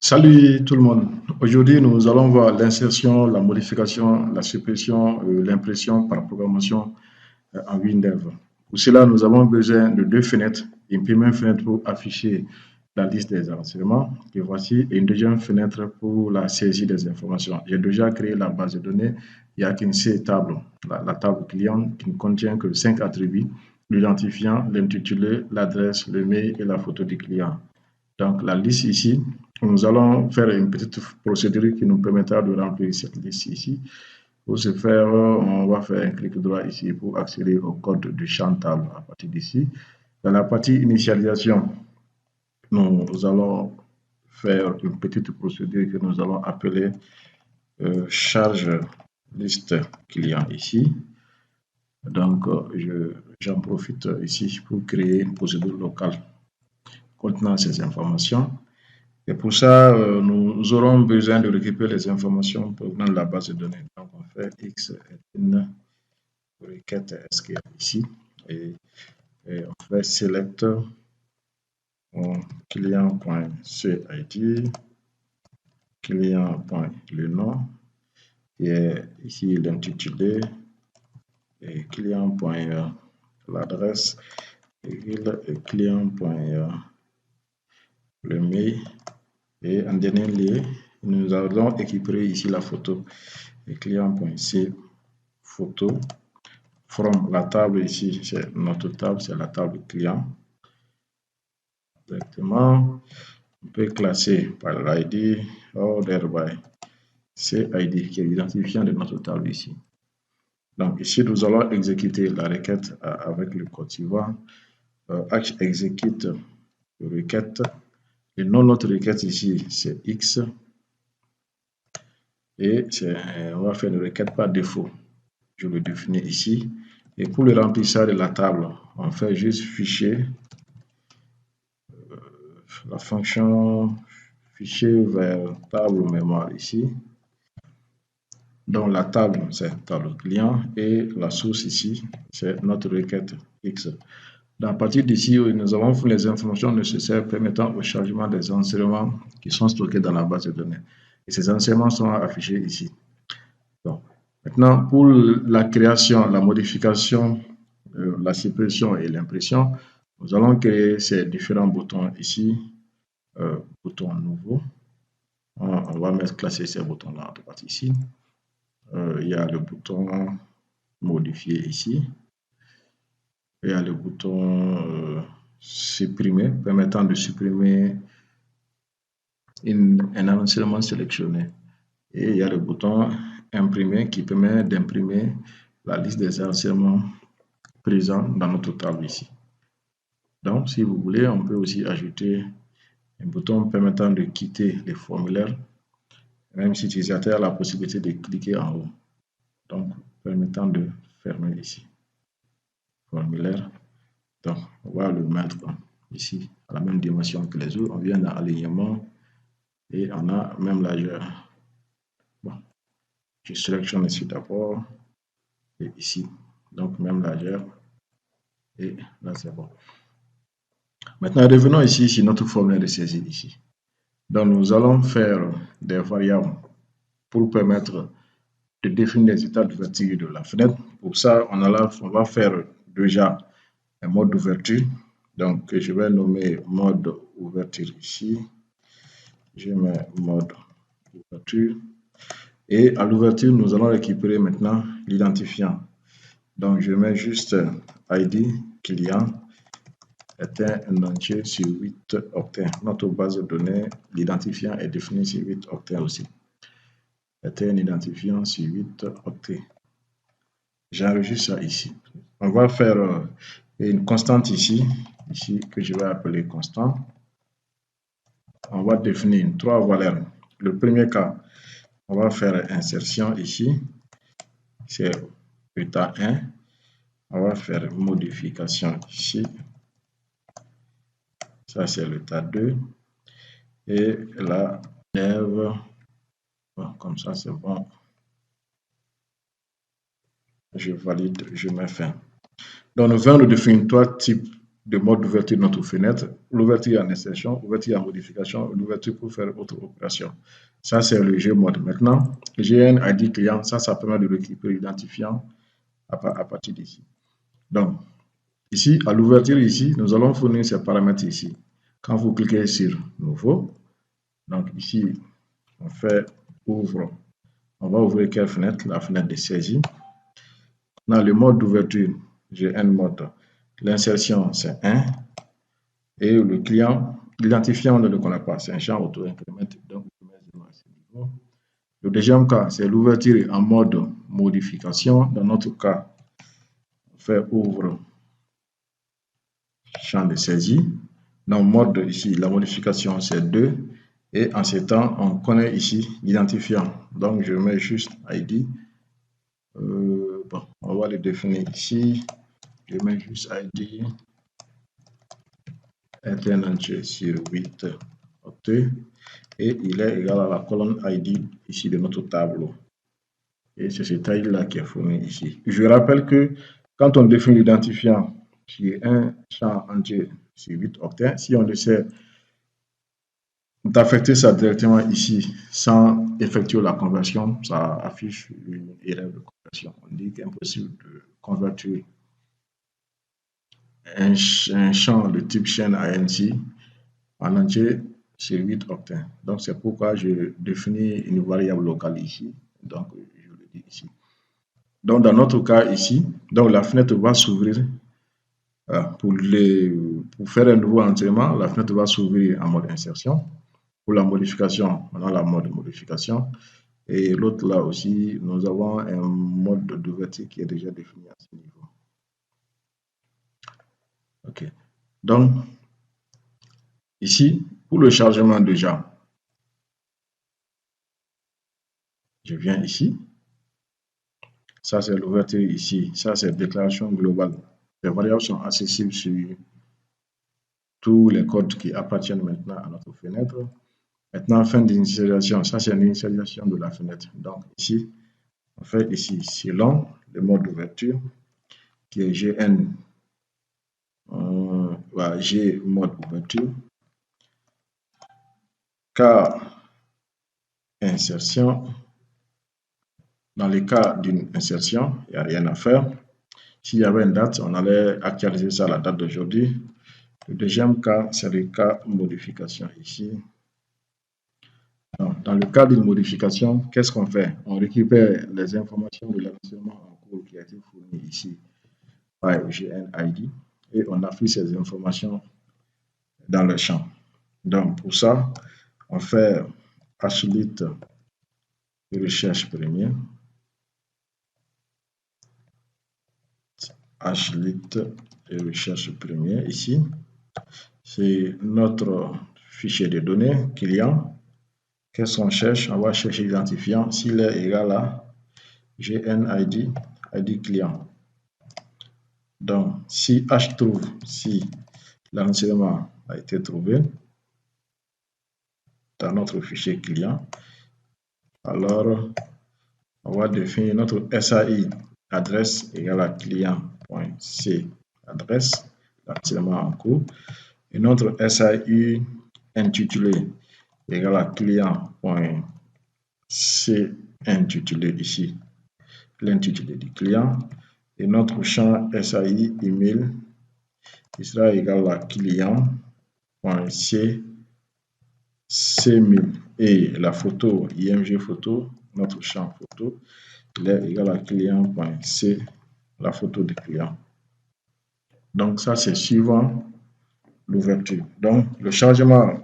Salut tout le monde. Aujourd'hui, nous allons voir l'insertion, la modification, la suppression, l'impression par programmation en Windows. Pour cela, nous avons besoin de deux fenêtres. Une première fenêtre pour afficher la liste des renseignements, que voici, et une deuxième fenêtre pour la saisie des informations. J'ai déjà créé la base de données. Il n'y a qu'une seule table, la table client, qui ne contient que 5 attributs, l'identifiant, l'intitulé, l'adresse, le mail et la photo du client. Donc, la liste ici, nous allons faire une petite procédure qui nous permettra de remplir cette liste ici. Pour ce faire, on va faire un clic droit ici pour accéder au code du champ table à partir d'ici. Dans la partie initialisation, nous allons faire une petite procédure que nous allons appeler charge liste client ici. Donc, j'en profite ici pour créer une procédure locale contenant ces informations. Et pour ça, nous aurons besoin de récupérer les informations provenant de la base de données. Donc, on fait x une requête SQL ici et on fait select client.cid, client.le nom, qui est ici l'intitulé, et client.l'adresse, et client.le mail. Et en dernier lieu, nous allons équiper ici la photo et client.c photo from la table ici, c'est notre table, c'est la table client. Directement, on peut classer par l'ID order by CID qui est l'identifiant de notre table ici. Donc ici, nous allons exécuter la requête avec le code suivant. Execute requête. Le nom de notre requête ici, c'est X. Et on va faire une requête par défaut. Je le définis ici. Et pour le remplissage de la table, on fait juste fichier, la fonction fichier vers table mémoire ici. Donc la table, c'est table client et la source ici, c'est notre requête X. À partir d'ici, nous avons fait les informations nécessaires permettant au chargement des renseignements qui sont stockés dans la base de données. Et ces renseignements sont affichés ici. Donc, maintenant, pour la création, la modification, la suppression et l'impression, nous allons créer ces différents boutons ici. Bouton nouveau. On va classer ces boutons-là en partie ici. Il y a le bouton modifier ici. Il y a le bouton supprimer, permettant de supprimer un renseignement sélectionné. Et il y a le bouton imprimer qui permet d'imprimer la liste des renseignements présents dans notre table ici. Donc, si vous voulez, on peut aussi ajouter un bouton permettant de quitter les formulaires, même si l'utilisateur a la possibilité de cliquer en haut. Donc, permettant de fermer ici. Formulaire. Donc, on va le mettre ici à la même dimension que les autres. On vient dans alignement et on a même largeur. Bon, je sélectionne ici d'abord et ici. Donc, même largeur. Et là, c'est bon. Maintenant, revenons ici sur notre formulaire de saisie ici. Donc, nous allons faire des variables pour permettre de définir les états d'ouverture de la fenêtre. Pour ça, on va faire déjà un mode d'ouverture. Donc, je vais nommer mode ouverture ici. Je mets mode ouverture. Et à l'ouverture, nous allons récupérer maintenant l'identifiant. Donc, je mets juste ID client est un entier sur 8 octets. Notre base de données, l'identifiant est défini sur 8 octets aussi. Est un identifiant sur 8 octets. J'enregistre ça ici. On va faire une constante ici que je vais appeler constante. On va définir 3 valeurs. Le premier cas, on va faire insertion ici. C'est état 1. On va faire modification ici. Ça, c'est l'état 2. Et la lève. Bon, comme ça, c'est bon. Je valide, je mets fin. Donc, nous venons de définir 3 types deux modes d'ouverture de notre fenêtre, l'ouverture en insertion, l'ouverture en modification, l'ouverture pour faire autre opération. Ça, c'est le Gmod. Maintenant, GNID client, ça permet de récupérer l'identifiant à partir d'ici. Donc, ici, à l'ouverture ici, nous allons fournir ces paramètres ici. Quand vous cliquez sur Nouveau, donc ici, on fait Ouvre. On va ouvrir quelle fenêtre? La fenêtre de saisie. Dans le mode d'ouverture, j'ai un mode. L'insertion, c'est 1. Et le client, l'identifiant, on ne le connaît pas. C'est un champ auto-incrément. Donc, je mets 0 à ce niveau. Le deuxième cas, c'est l'ouverture en mode modification. Dans notre cas, on fait Ouvre champ de saisie. Dans le mode ici, la modification, c'est 2. Et en ce temps, on connaît ici l'identifiant. Donc, je mets juste ID. Bon, on va le définir ici. Je mets juste ID interne entier sur 8 octets. Et il est égal à la colonne ID ici de notre tableau. Et c'est cette ID-là qui est fourni ici. Je rappelle que quand on définit l'identifiant sur un champ entier sur 8 octets, si on essaie d'affecter ça directement ici sans effectuer la conversion, ça affiche une erreur de conversion. On dit qu'il est impossible de convertir un champ de type chaîne ANC en entier sur 8 octets. Donc, c'est pourquoi je définis une variable locale ici. Donc, je le dis ici. Donc, dans notre cas ici, donc la fenêtre va s'ouvrir pour faire un nouveau entraînement. La fenêtre va s'ouvrir en mode insertion. Pour la modification, on a la mode modification. Et l'autre là aussi, nous avons un mode d'ouverture qui est déjà défini à ce niveau. OK. Donc, ici, pour le chargement de gens, je viens ici. Ça, c'est l'ouverture ici. Ça, c'est déclaration globale. Les variables sont accessibles sur tous les codes qui appartiennent maintenant à notre fenêtre. Maintenant, fin d'initialisation. Ça, c'est l'initialisation de la fenêtre. Donc, ici, on fait ici, selon le mode d'ouverture, qui est GN, G mode ouverture, K insertion. Dans le cas d'une insertion, il n'y a rien à faire. S'il y avait une date, on allait actualiser ça à la date d'aujourd'hui. Le deuxième cas, c'est le cas modification ici. Dans le cas d'une modification, qu'est-ce qu'on fait? On récupère les informations de l'enseignement en cours qui a été fourni ici par GNID et on affiche ces informations dans le champ. Donc, pour ça, on fait hlit recherche première. Hlit et recherche première ici. C'est notre fichier de données client. Qu'est-ce qu'on cherche? On va chercher l'identifiant s'il est égal à GNID, ID client. Donc, si H trouve, si l'enseignement a été trouvé dans notre fichier client, alors on va définir notre SAI adresse égale à client.c adresse, l'enseignement en cours, et notre SAI intitulé égale à client.c intitulé ici, l'intitulé du client, et notre champ SAI email qui sera égal à client.c c1000 et la photo img photo, notre champ photo, il est égal à client.c la photo du client. Donc ça c'est suivant l'ouverture. Donc le chargement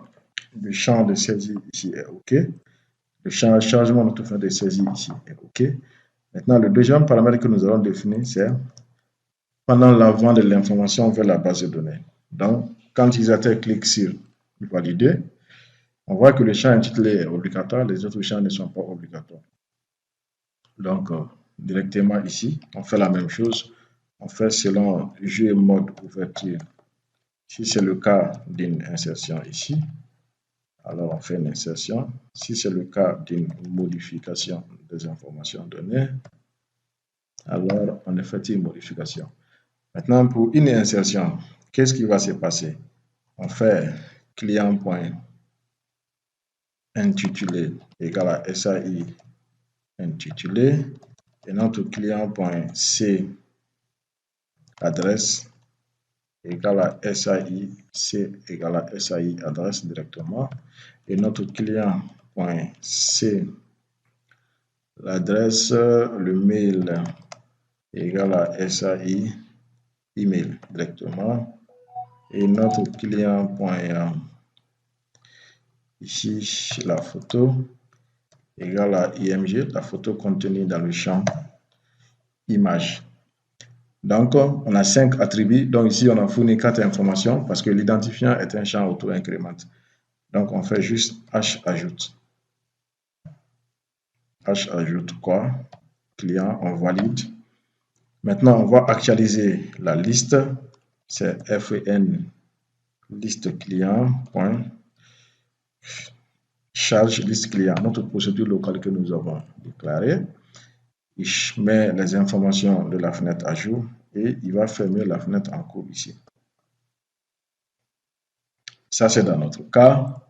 du champ de saisie ici est OK. Le chargement de notre fenêtre de saisie ici est OK. Maintenant le deuxième paramètre que nous allons définir c'est pendant l'envoi de l'information vers la base de données. Donc quand l'utilisateur clique sur valider, on voit que le champ intitulé est obligatoire, les autres champs ne sont pas obligatoires. Donc, directement ici, on fait la même chose. On fait selon G mode ouverture. Si c'est le cas d'une insertion ici, alors on fait une insertion. Si c'est le cas d'une modification des informations données, alors on effectue une modification. Maintenant, pour une insertion, qu'est-ce qui va se passer? On fait client.intitulé égale à SAI intitulé et notre client.c adresse égale à SAI, C égale à SAI adresse directement et notre client.c l'adresse, le mail égale à SAI email directement et notre client. Ici la photo égale à IMG, la photo contenue dans le champ image. Donc, on a 5 attributs. Donc, ici, on a fourni 4 informations parce que l'identifiant est un champ auto-incrément. Donc, on fait juste H ajoute. H ajoute quoi? Client, on valide. Maintenant, on va actualiser la liste. C'est FEN liste client. Charge liste client, notre procédure locale que nous avons déclarée. Il met les informations de la fenêtre à jour et il va fermer la fenêtre en cours ici. Ça, c'est dans notre cas.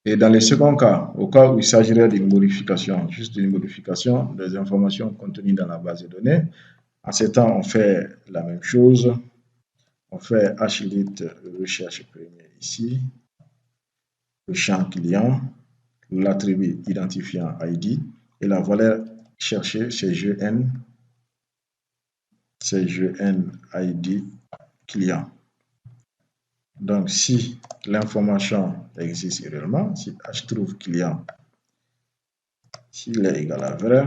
Et dans le second cas, au cas où il s'agirait d'une modification, juste d'une modification des informations contenues dans la base de données, en ce temps, on fait la même chose. On fait hlit recherche premier ici, le champ client, l'attribut identifiant ID et la valeur cherchée, c'est GN ID client. Donc, si l'information existe réellement, si H trouve client, s'il est égal à vrai,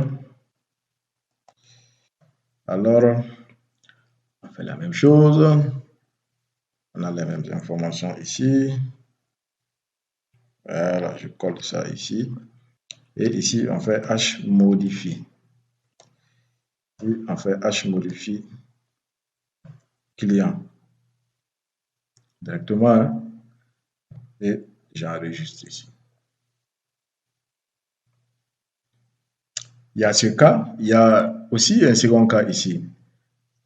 alors on fait la même chose. On a les mêmes informations ici. Voilà, je colle ça ici. Et ici, on fait H modifie. Et on fait H modifie client. Directement. Hein? Et j'enregistre ici. Il y a ce cas. Il y a aussi un second cas ici.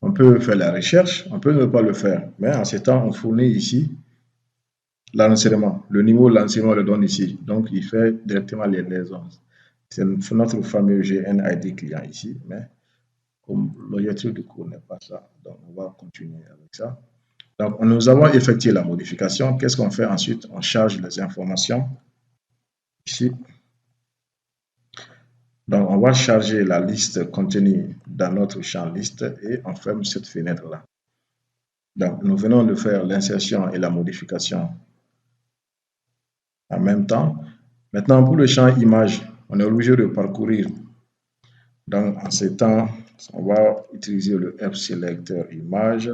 On peut faire la recherche, on peut ne pas le faire. Mais en ce temps, on fournit ici l'enregistrement. Le niveau de l'enregistrement le donne ici. Donc, il fait directement les liaisons. C'est notre fameux GNID client ici. Mais comme l'objectif du cours n'est pas ça, donc on va continuer avec ça. Donc, nous avons effectué la modification. Qu'est-ce qu'on fait ensuite? On charge les informations ici. Donc, on va charger la liste contenue dans notre champ liste et on ferme cette fenêtre-là. Donc, nous venons de faire l'insertion et la modification en même temps. Maintenant, pour le champ image, on est obligé de parcourir. Donc, en ce temps, on va utiliser le F-Selector image.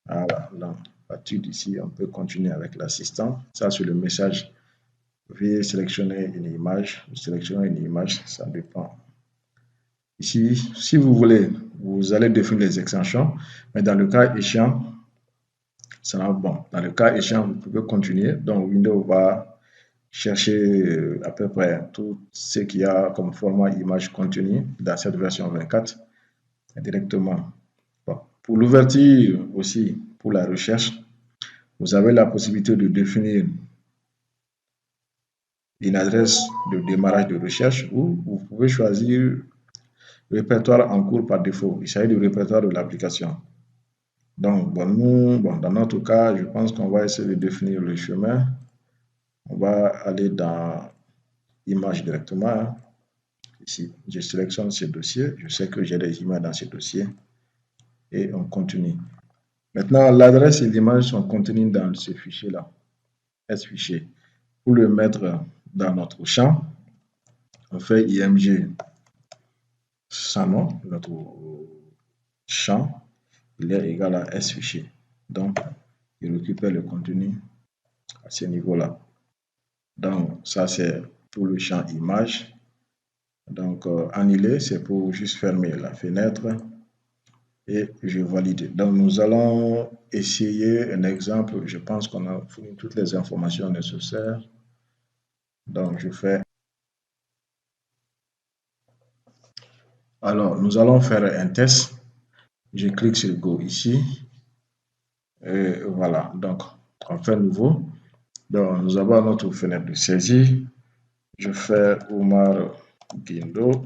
Voilà, donc, à partir d'ici, on peut continuer avec l'assistant. Ça, c'est le message. Veuillez sélectionner une image. Sélectionner une image, ça dépend. Ici, si vous voulez, vous allez définir les extensions, mais dans le cas échéant, ça va bon. Dans le cas échéant, vous pouvez continuer. Donc, Windows va chercher à peu près tout ce qu'il y a comme format image contenue dans cette version 24 directement. Bon. Pour l'ouverture aussi, pour la recherche, vous avez la possibilité de définir une adresse de démarrage de recherche ou vous pouvez choisir le répertoire en cours par défaut. Il s'agit du répertoire de l'application. Donc, dans notre cas, je pense qu'on va essayer de définir le chemin. On va aller dans Image directement. Hein. Ici, je sélectionne ce dossier. Je sais que j'ai des images dans ce dossier. Et on continue. Maintenant, l'adresse et l'image sont contenues dans ce fichier-là. S-fichier. Pour le mettre dans notre champ, on fait IMG sans nom. Notre champ, il est égal à S-fichier. Donc, il récupère le contenu à ce niveau-là. Donc, ça, c'est pour le champ image. Donc, annuler, c'est pour juste fermer la fenêtre et je valide. Donc, nous allons essayer un exemple. Je pense qu'on a fourni toutes les informations nécessaires. Donc, je fais. Alors, nous allons faire un test. Je clique sur Go ici. Et voilà, donc on fait nouveau. Donc nous avons notre fenêtre de saisie. Je fais Oumar Guindo.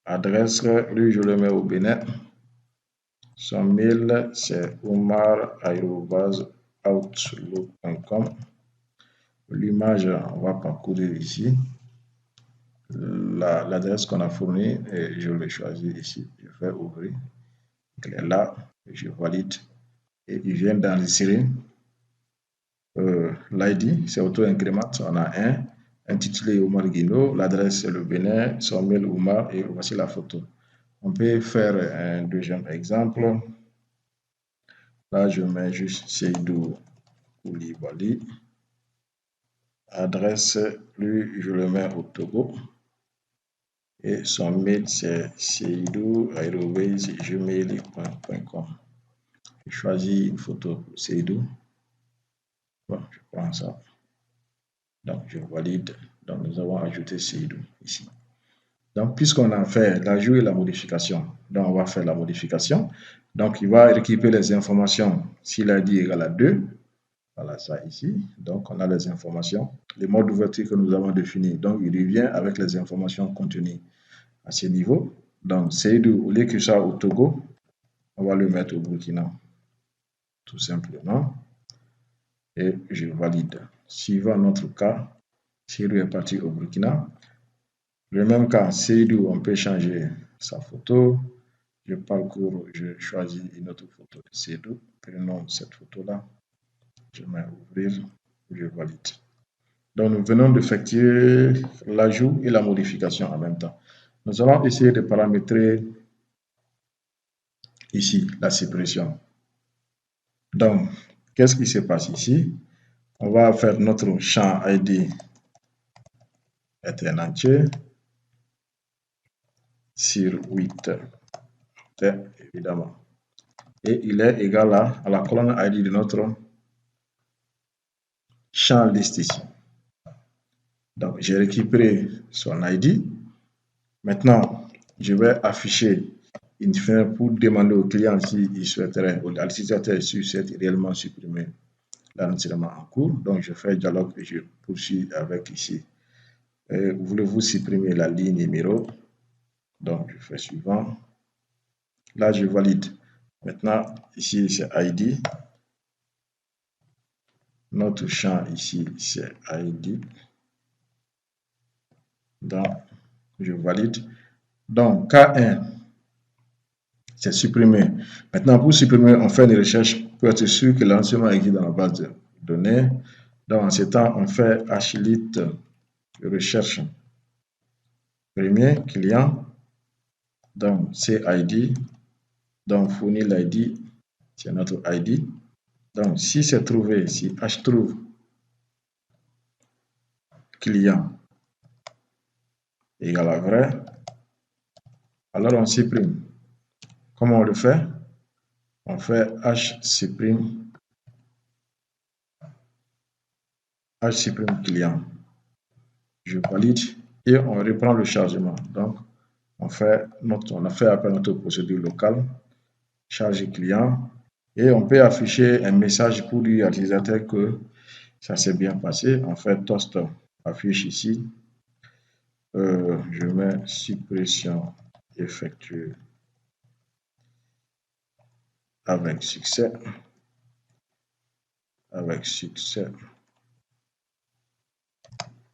Adresse, lui je le mets au Bénin. Son mail c'est oumar@outlook.com. L'image, on va parcourir ici. L'adresse qu'on a fournie, et je l'ai choisi ici. Je fais ouvrir. Il est là, je valide. Et il vient d'enregistrer l'ID, c'est auto-incrémente. On a un intitulé Oumar Guino, l'adresse c'est le Bénin, son mail Oumar, et voici la photo. On peut faire un deuxième exemple. Là, je mets juste Seydou Koulibaly. Adresse, lui, je le mets au Togo. Et son mail, c'est seydou@gmail.com. Je choisis une photo pour Seydou. Bon, je prends ça. Donc, je valide. Donc, nous avons ajouté Seydou ici. Donc, puisqu'on a fait l'ajout et la modification, donc on va faire la modification. Donc, il va récupérer les informations s'il a dit égal à 2. Voilà ça ici. Donc, on a les informations. Les modes d'ouverture que nous avons définis. Donc, il revient avec les informations contenues à ce niveau. Donc, Seydou, au lieu que ça au Togo, on va le mettre au Burkina. Tout simplement. Et je valide. Suivant notre cas, Seydou est parti au Burkina. Le même cas, Seydou, on peut changer sa photo. Je parcours, je choisis une autre photo de Seydou. Prenons cette photo-là. Je mets ouvrir, je valide. Donc, nous venons d'effectuer l'ajout et la modification en même temps. Nous allons essayer de paramétrer ici la suppression. Donc, qu'est-ce qui se passe ici? On va faire notre champ ID est un entier sur 8, évidemment. Et il est égal à la colonne ID de notre champ liste ici. Donc, j'ai récupéré son ID. Maintenant, je vais afficher une fenêtre pour demander au client s'il souhaiterait, ou à l'utilisateur s'il souhaite réellement supprimer l'enregistrement en cours. Donc, je fais dialogue et je poursuis avec ici. Voulez-vous supprimer la ligne numéro? Donc, je fais suivant. Là, je valide. Maintenant, ici, c'est ID. Notre champ ici, c'est ID. Donc, je valide. Donc, K1, c'est supprimé. Maintenant, pour supprimer, on fait une recherche pour être sûr que l'enregistrement existe dans la base de données. Donc, en ce temps, on fait hlit recherche. Premier, client. Donc, c'est ID. Donc, fournir l'ID, c'est notre ID. Donc, si c'est trouvé, si H trouve client égale à vrai, alors on supprime. Comment on le fait? On fait H supprime client. Je valide et on reprend le chargement. Donc, on a fait appel à notre procédure locale, charge client, et on peut afficher un message pour dire à l'utilisateur que ça s'est bien passé. On fait toast affiche ici. Je mets suppression effectuée avec succès. Avec succès.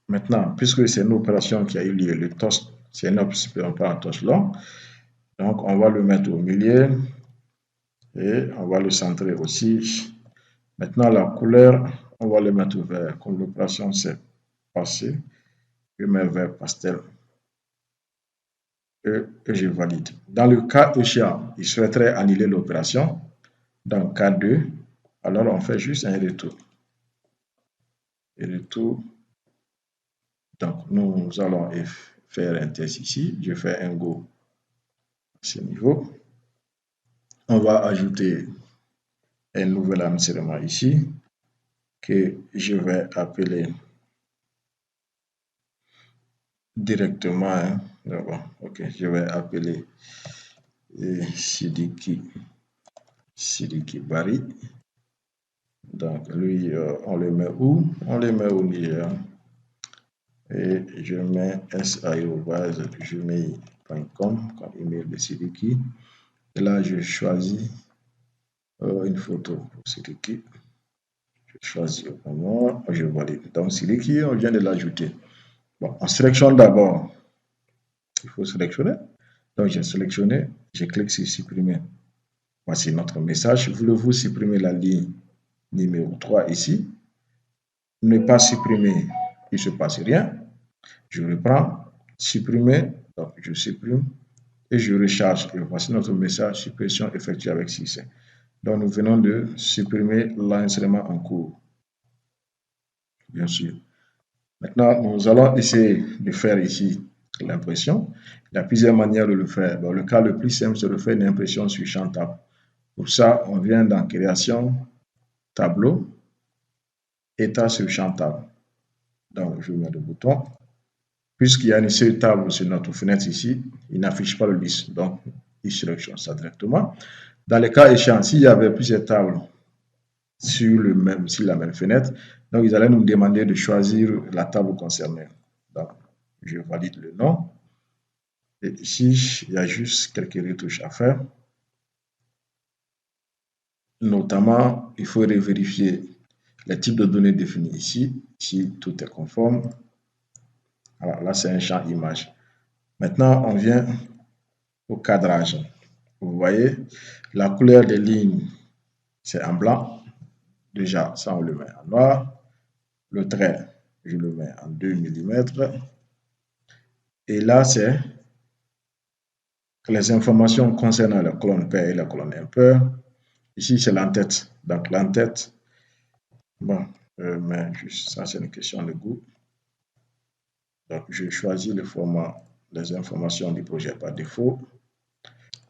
Maintenant, puisque c'est une opération qui a eu lieu, le toast, c'est une opération par un toast long. Donc, on va le mettre au milieu et on va le centrer aussi. Maintenant, la couleur, on va le mettre au vert. Comme l'opération s'est passée, je mets vert pastel et je valide. Dans le cas échéant, il souhaiterait annuler l'opération. Dans cas 2, alors on fait juste un retour. Et retour. Donc, nous allons faire un test ici. Je fais un go à ce niveau. On va ajouter un nouvel enregistrement ici que je vais appeler directement. Ok, je vais appeler Sidiki Sidiki Bari. Donc lui, on le met où? On le met au Niger. Et je mets sa@gmail.com comme email de Sidiki. Et là, je choisis une photo pour Sidiki. Je choisis au moment, je valide. Donc Sidiki, on vient de l'ajouter. Bon, on sélectionne d'abord. Il faut sélectionner. Donc j'ai sélectionné, je clique sur supprimer. Voici notre message. Voulez-vous supprimer la ligne numéro 3 ici? Ne pas supprimer, il ne se passe rien. Je reprends, supprimer, donc je supprime et je recharge. Et voici notre message, suppression effectuée avec succès. Donc nous venons de supprimer l'enregistrement en cours. Bien sûr. Maintenant, nous allons essayer de faire ici l'impression. Il y a plusieurs manières de le faire. Bon, le cas le plus simple, c'est de faire une impression sur champ table. Pour ça, on vient dans création, tableau, état sur champ table. Donc, je mets le bouton. Puisqu'il y a une seule table sur notre fenêtre ici, il n'affiche pas le liste. Donc, il sélectionne ça directement. Dans le cas échéant, s'il y avait plusieurs tables sur la même fenêtre, donc ils allaient nous demander de choisir la table concernée. Donc, je valide le nom. Et ici, il y a juste quelques retouches à faire. Notamment, il faut vérifier les types de données définis ici. Si tout est conforme. Alors là, c'est un champ image. Maintenant, on vient au cadrage. Vous voyez, la couleur des lignes, c'est en blanc. Déjà, ça, on le met en noir. Le trait, je le mets en 2 mm. Et là, c'est les informations concernant la colonne paire et la colonne impaire. Ici, c'est l'entête. Donc, l'entête, bon, mais juste ça, c'est une question de goût. Donc, je choisis le format des informations du projet par défaut.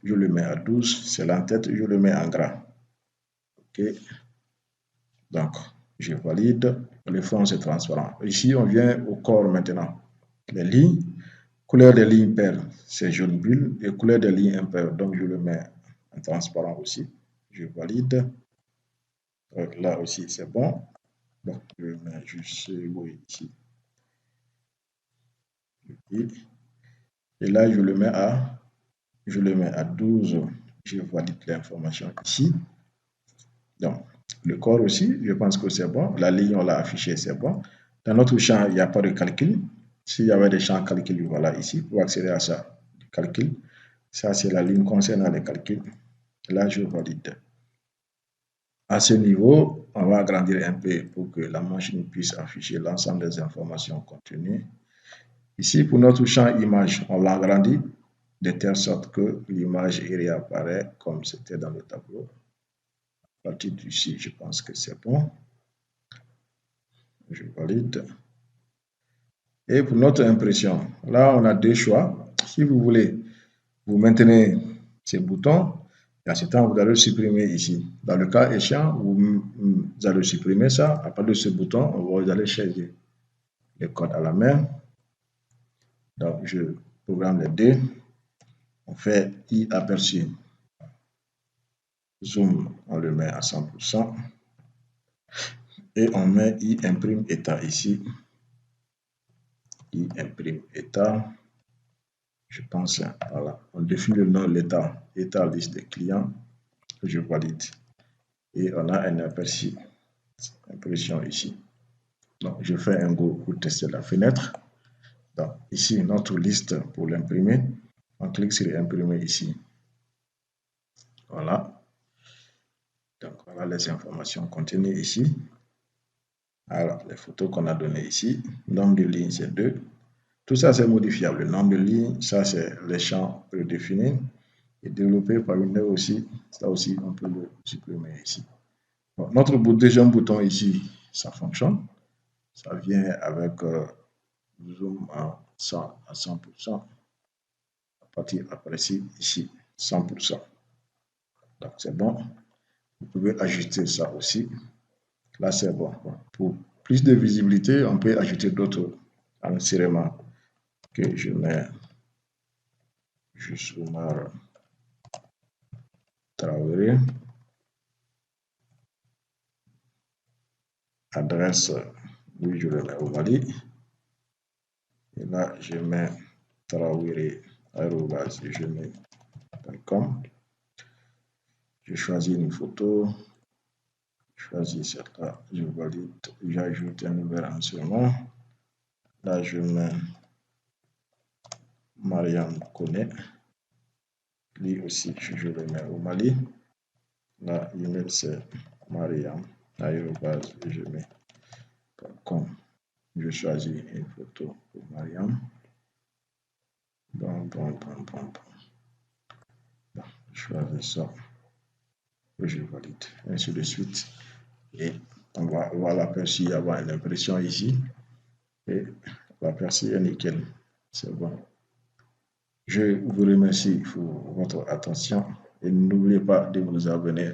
Je le mets à 12, c'est l'entête, je le mets en gras. OK. Donc, je valide. Le fond, c'est transparent. Ici, on vient au corps maintenant. Les lignes, couleur des lignes paires, c'est jaune bulle, et couleur des lignes impaires, donc je le mets en transparent aussi. Je valide. Là aussi, c'est bon. Donc, je mets juste oui, ici. Et là, je le mets à 12. Je valide l'information ici. Donc, le corps aussi, je pense que c'est bon. La ligne, on l'a affichée, c'est bon. Dans notre champ, il n'y a pas de calcul. S'il y avait des champs calcul, voilà ici, pour accéder à ça, calcul. Ça, c'est la ligne concernant les calculs. Là, je valide. À ce niveau, on va agrandir un peu pour que la machine puisse afficher l'ensemble des informations contenues. Ici, pour notre champ image, on l'agrandit de telle sorte que l'image réapparaît comme c'était dans le tableau. À partir d'ici, je pense que c'est bon. Je valide. Et pour notre impression, là, on a deux choix. Si vous voulez, vous maintenez ces boutons. Et en ce temps, vous allez le supprimer ici. Dans le cas échéant, vous allez supprimer ça. À partir de ce bouton, vous allez chercher les codes à la main. Donc, je programme les deux. On fait I aperçu. Zoom, on le met à 100%. Et on met I imprime état ici. I imprime état. Je pense, voilà. On définit le nom de l'état. État liste des clients. Je valide. Et on a un aperçu. Impression ici. Donc, je fais un go pour tester la fenêtre. Donc, ici, notre liste pour l'imprimer. On clique sur imprimer ici. Voilà. Donc, voilà les informations contenues ici. Alors, les photos qu'on a données ici. Nombre de lignes, c'est 2. Tout ça, c'est modifiable. Le nombre de lignes, ça, c'est les champs prédéfinis. Et développé par une aussi. Ça aussi, on peut le supprimer ici. Bon, notre deuxième bouton ici, ça fonctionne. Ça vient avec zoom à 100%. À partir après ici, 100%. Donc, c'est bon. Vous pouvez ajuster ça aussi. Là, c'est bon. Pour plus de visibilité, on peut ajouter d'autres enregistrements que je mets juste Oumar Traoré. adresse, oui, je le mets au Mali. Et là, je mets traoré@gmail.com. Je choisis une photo. Je choisis celle-là. Je valide. J'ajoute un nouvel renseignement. Là, je mets Mariam Kone. Lui aussi, je le mets au Mali. Là, l'email c'est mariam@gmail.com. Je choisis une photo pour Mariam. Bon. Je choisis ça. Je valide. Ainsi de suite. Et on va voir l'aperçu, il y avoir une impression ici. Et l'aperçu est nickel. C'est bon. Je vous remercie pour votre attention et n'oubliez pas de vous abonner